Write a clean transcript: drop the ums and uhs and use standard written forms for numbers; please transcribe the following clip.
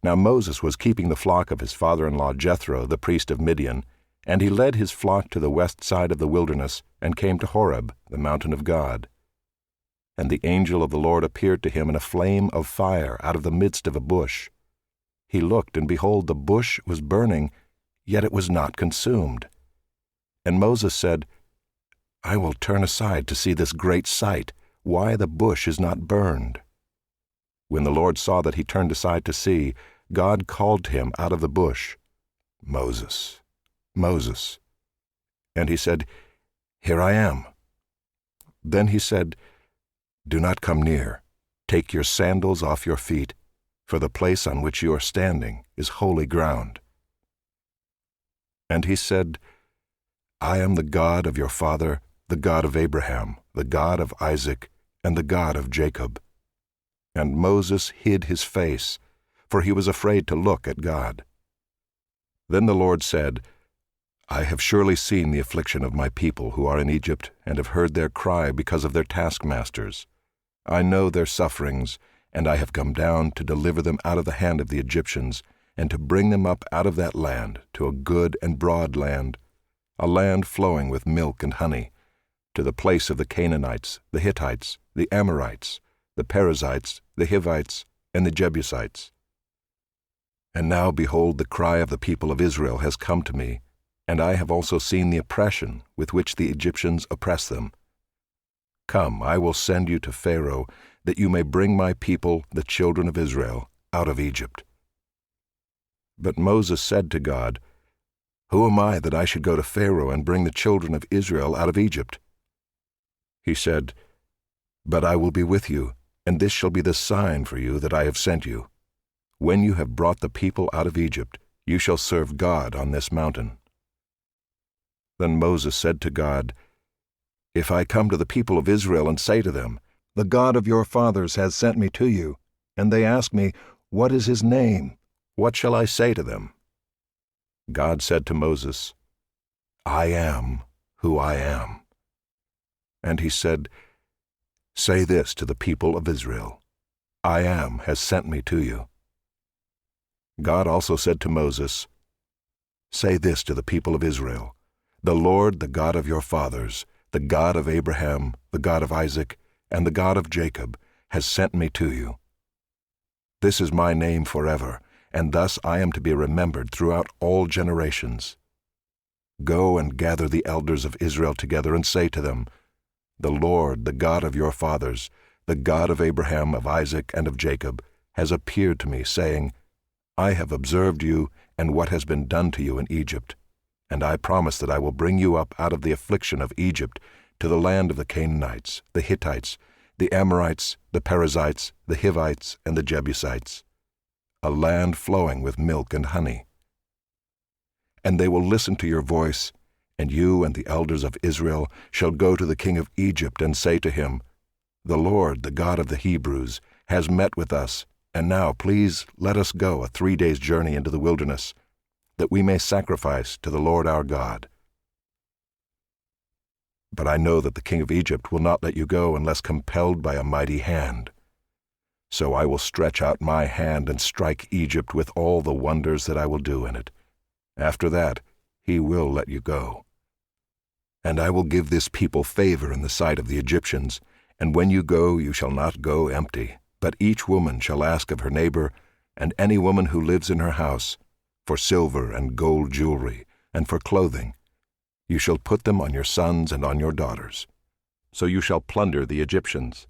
Now Moses was keeping the flock of his father-in-law Jethro, the priest of Midian, and he led his flock to the west side of the wilderness and came to Horeb, the mountain of God. And the angel of the Lord appeared to him in a flame of fire out of the midst of a bush. He looked, and behold, the bush was burning, yet it was not consumed. And Moses said, I will turn aside to see this great sight, why the bush is not burned. When the Lord saw that he turned aside to see, God called to him out of the bush, Moses, Moses. And he said, Here I am. Then he said, Do not come near. Take your sandals off your feet, for the place on which you are standing is holy ground. And he said, I am the God of your father, the God of Abraham, the God of Isaac, and the God of Jacob. And Moses hid his face, for he was afraid to look at God. Then the Lord said, I have surely seen the affliction of my people who are in Egypt, and have heard their cry because of their taskmasters. I know their sufferings, and I have come down to deliver them out of the hand of the Egyptians, and to bring them up out of that land to a good and broad land, a land flowing with milk and honey, to the place of the Canaanites, the Hittites, the Amorites, the Perizzites, the Hivites, and the Jebusites. And now, behold, the cry of the people of Israel has come to me, and I have also seen the oppression with which the Egyptians oppress them. Come, I will send you to Pharaoh, that you may bring my people, the children of Israel, out of Egypt. But Moses said to God, Who am I that I should go to Pharaoh and bring the children of Israel out of Egypt? He said, But I will be with you, and this shall be the sign for you that I have sent you. When you have brought the people out of Egypt, you shall serve God on this mountain. Then Moses said to God, If I come to the people of Israel and say to them, The God of your fathers has sent me to you, and they ask me, What is his name? What shall I say to them? God said to Moses, I am who I am. And he said, Say this to the people of Israel, I am has sent me to you. God also said to Moses, Say this to the people of Israel, The Lord, the God of your fathers, the God of Abraham, the God of Isaac, and the God of Jacob, has sent me to you. This is my name forever, and thus I am to be remembered throughout all generations. Go and gather the elders of Israel together and say to them, The Lord, the God of your fathers, the God of Abraham, of Isaac, and of Jacob, has appeared to me, saying, I have observed you and what has been done to you in Egypt, and I promise that I will bring you up out of the affliction of Egypt to the land of the Canaanites, the Hittites, the Amorites, the Perizzites, the Hivites, and the Jebusites, a land flowing with milk and honey. And they will listen to your voice, and you and the elders of Israel shall go to the king of Egypt and say to him, The Lord, the God of the Hebrews, has met with us, and now please let us go a 3 days' journey into the wilderness, that we may sacrifice to the Lord our God. But I know that the king of Egypt will not let you go unless compelled by a mighty hand. So I will stretch out my hand and strike Egypt with all the wonders that I will do in it. After that, he will let you go. And I will give this people favor in the sight of the Egyptians, and when you go, you shall not go empty, but each woman shall ask of her neighbor, and any woman who lives in her house, for silver and gold jewelry, and for clothing. You shall put them on your sons and on your daughters. So you shall plunder the Egyptians.